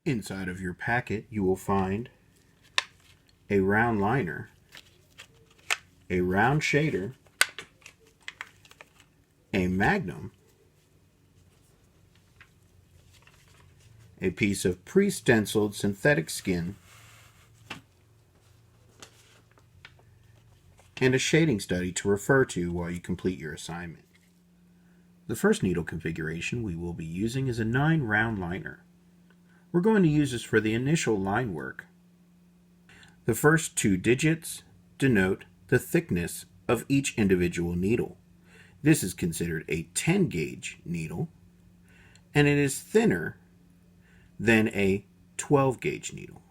Inside of your packet, you will find a round liner, a round shader, a magnum, a piece of pre-stenciled synthetic skin, and a shading study to refer to while you complete your assignment. The first needle configuration we will be using is a 9 round liner. We're going to use this for the initial line work. The first 2 digits denote the thickness of each individual needle. This is considered a 10 gauge needle, and it is thinner than a 12 gauge needle.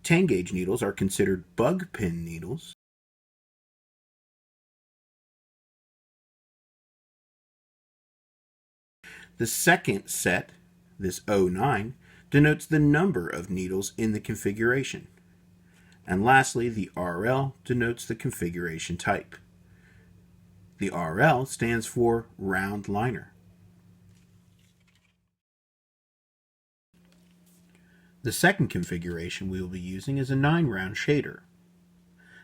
10 gauge needles are considered bug pin needles. The second set, this 09, denotes the number of needles in the configuration. And lastly, the RL denotes the configuration type. The RL stands for round liner. The second configuration we will be using is a 9 round shader,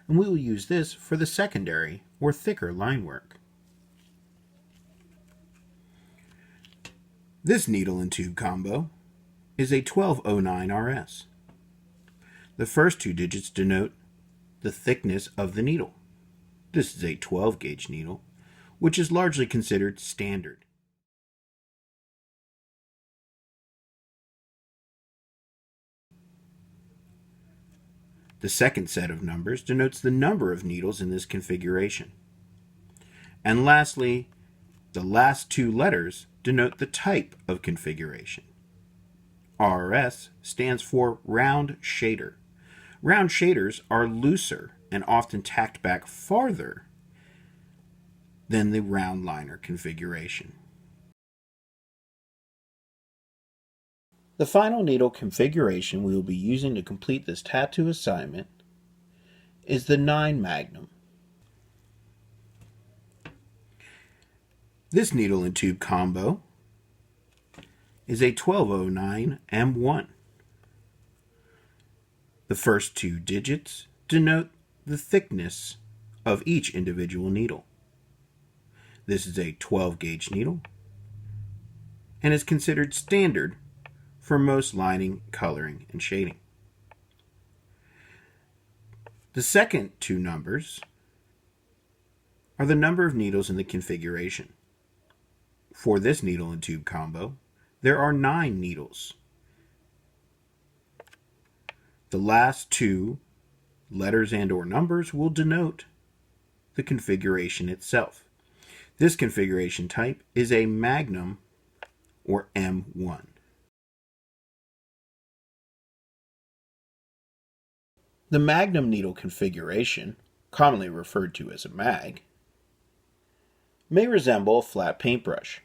and we will use this for the secondary or thicker line work. This needle and tube combo is a 1209 RS. The first 2 digits denote the thickness of the needle. This is a 12 gauge needle, which is largely considered standard. The second set of numbers denotes the number of needles in this configuration. And lastly, the last 2 letters denote the type of configuration. RS stands for round shader. Round shaders are looser and often tacked back farther than the round liner configuration. The final needle configuration we will be using to complete this tattoo assignment is the 9 Magnum. This needle and tube combo is a 1209 M1. The first 2 digits denote the thickness of each individual needle. This is a 12 gauge needle and is considered standard for most lining, coloring, and shading. The second 2 numbers are the number of needles in the configuration. For this needle and tube combo, there are 9 needles. The last 2 letters and or numbers will denote the configuration itself. This configuration type is a Magnum or M1. The Magnum needle configuration, commonly referred to as a mag, may resemble a flat paintbrush.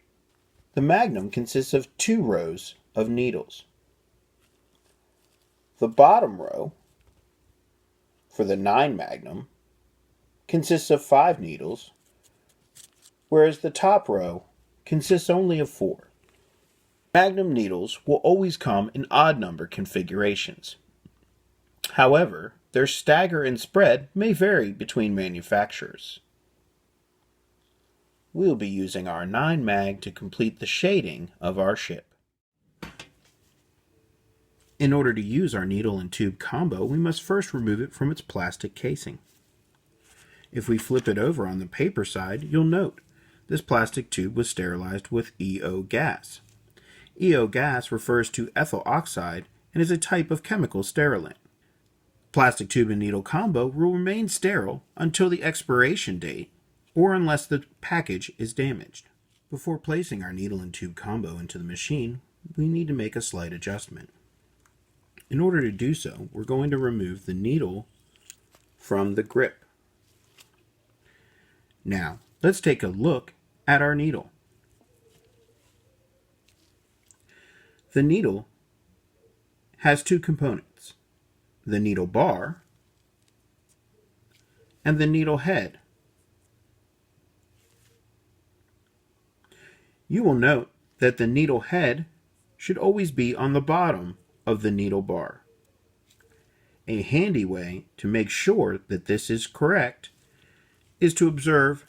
The Magnum consists of 2 rows of needles. The bottom row, for the 9 Magnum, consists of 5 needles, whereas the top row consists only of 4. Magnum needles will always come in odd number configurations. However, their stagger and spread may vary between manufacturers. We will be using our 9 mag to complete the shading of our ship. In order to use our needle and tube combo, we must first remove it from its plastic casing. If we flip it over on the paper side, you'll note this plastic tube was sterilized with EO gas. EO gas refers to ethyl oxide and is a type of chemical sterilant. Plastic tube and needle combo will remain sterile until the expiration date or unless the package is damaged. Before placing our needle and tube combo into the machine, we need to make a slight adjustment. In order to do so, we're going to remove the needle from the grip. Now, let's take a look at our needle. The needle has 2 components, the needle bar and the needle head. You will note that the needle head should always be on the bottom of the needle bar. A handy way to make sure that this is correct is to observe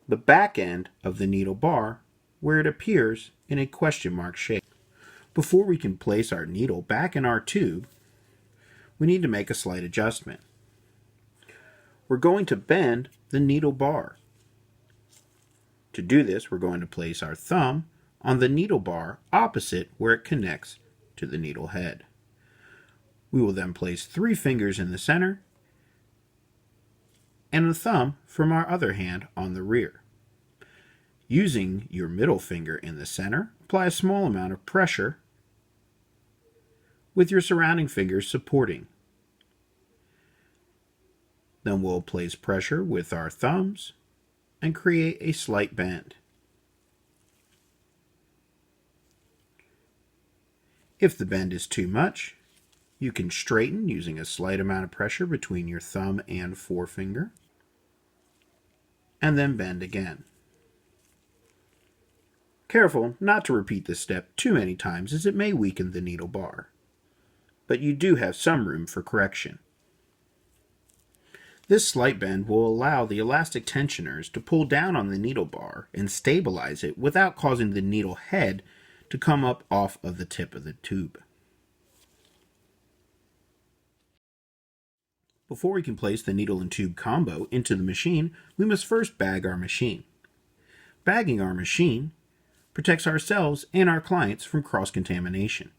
the back end of the needle bar where it appears in a question mark shape. Before we can place our needle back in our tube, we need to make a slight adjustment. We're going to bend the needle bar. To do this, we're going to place our thumb on the needle bar opposite where it connects to the needle head. We will then place 3 fingers in the center and a thumb from our other hand on the rear. Using your middle finger in the center, apply a small amount of pressure with your surrounding fingers supporting. Then we'll place pressure with our thumbs and create a slight bend. If the bend is too much, you can straighten using a slight amount of pressure between your thumb and forefinger, and then bend again. Careful not to repeat this step too many times as it may weaken the needle bar, but you do have some room for correction. This slight bend will allow the elastic tensioners to pull down on the needle bar and stabilize it without causing the needle head to come up off of the tip of the tube. Before we can place the needle and tube combo into the machine, we must first bag our machine. Bagging our machine protects ourselves and our clients from cross-contamination.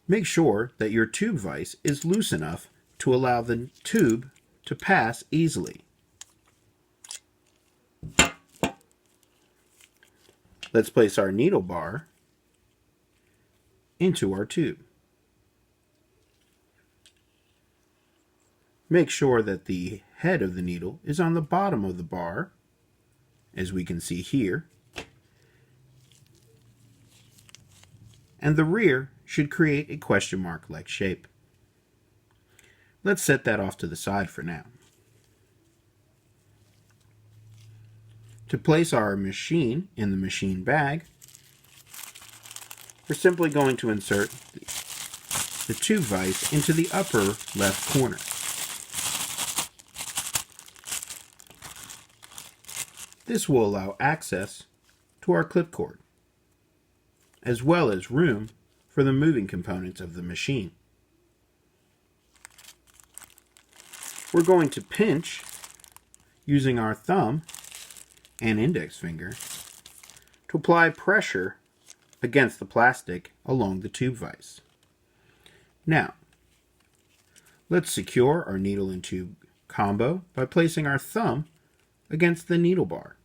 Make sure that your tube vise is loose enough to allow the tube to pass easily. Let's place our needle bar into our tube. Make sure that the head of the needle is on the bottom of the bar, as we can see here, and the rear should create a question mark-like shape. Let's set that off to the side for now. To place our machine in the machine bag, we're simply going to insert the tube vise into the upper left corner. This will allow access to our clip cord, as well as room for the moving components of the machine. We're going to pinch using our thumb and index finger to apply pressure against the plastic along the tube vise. Now, let's secure our needle and tube combo by placing our thumb against the needle bar.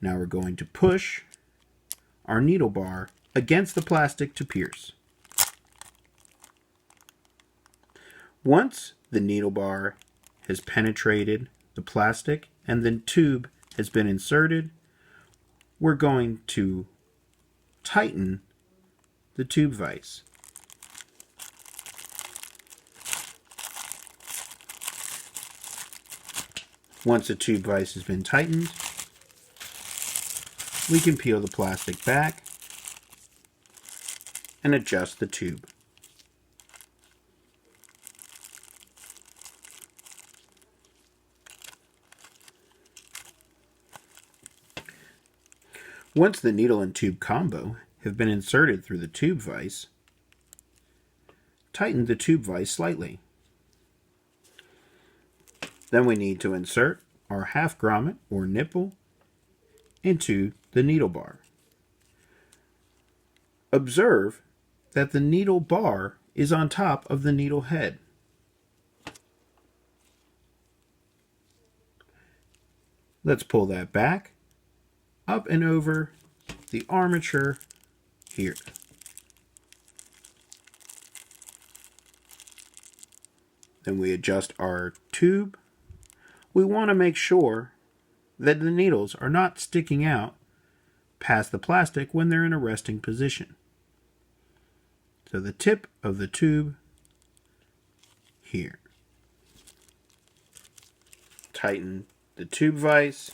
Now we're going to push our needle bar against the plastic to pierce. Once the needle bar has penetrated the plastic and the tube has been inserted, we're going to tighten the tube vise. Once the tube vise has been tightened, we can peel the plastic back and adjust the tube. Once the needle and tube combo have been inserted through the tube vise, tighten the tube vise slightly. Then we need to insert our half grommet or nipple into the needle bar. Observe that the needle bar is on top of the needle head. Let's pull that back, up and over the armature here. Then we adjust our tube. We want to make sure that the needles are not sticking out past the plastic when they're in a resting position. So the tip of the tube here. Tighten the tube vise.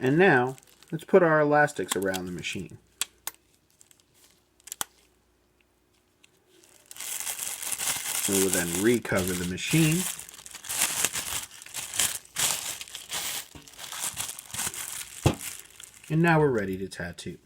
And now, let's put our elastics around the machine. We will then recover the machine. And now we're ready to tattoo.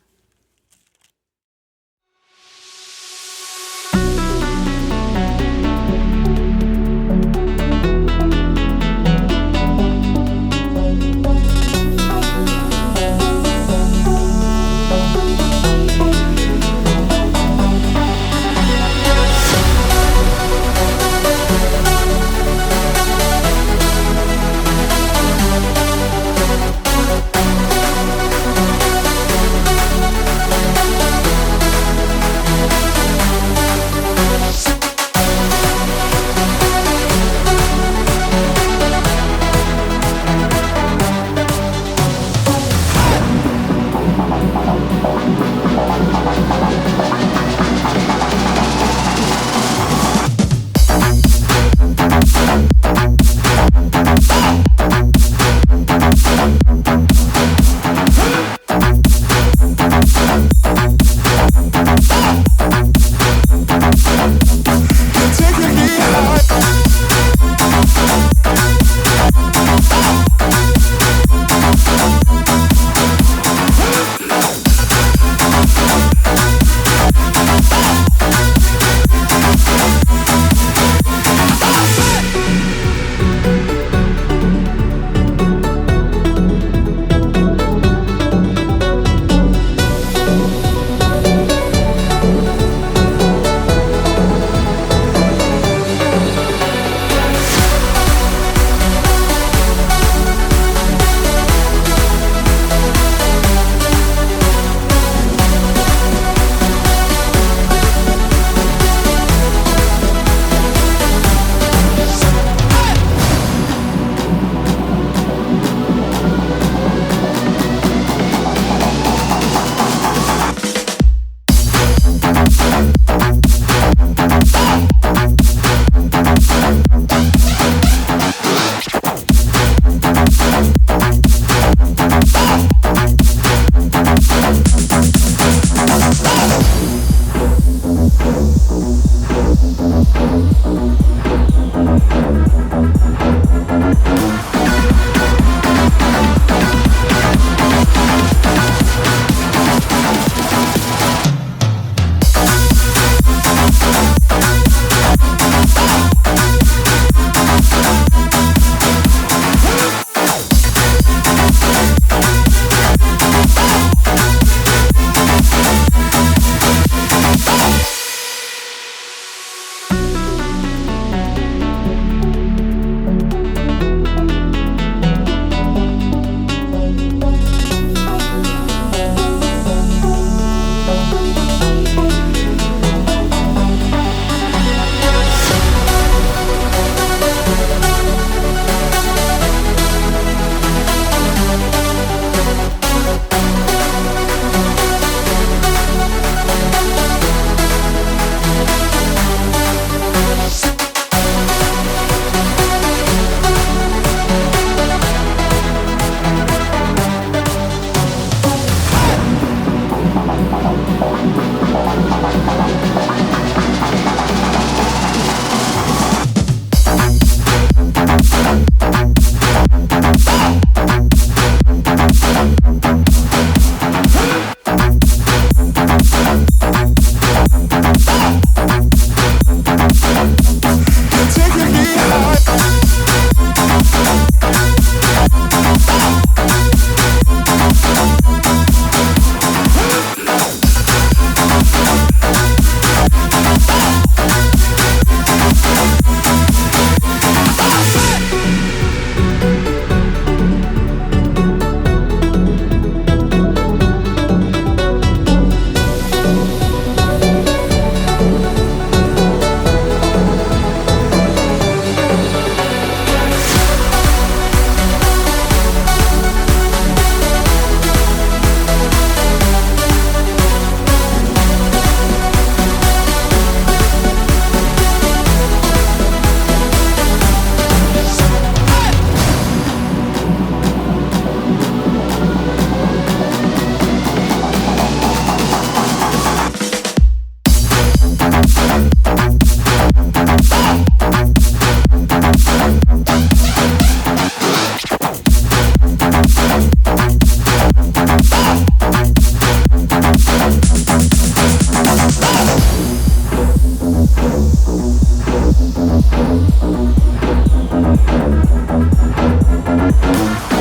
Bye.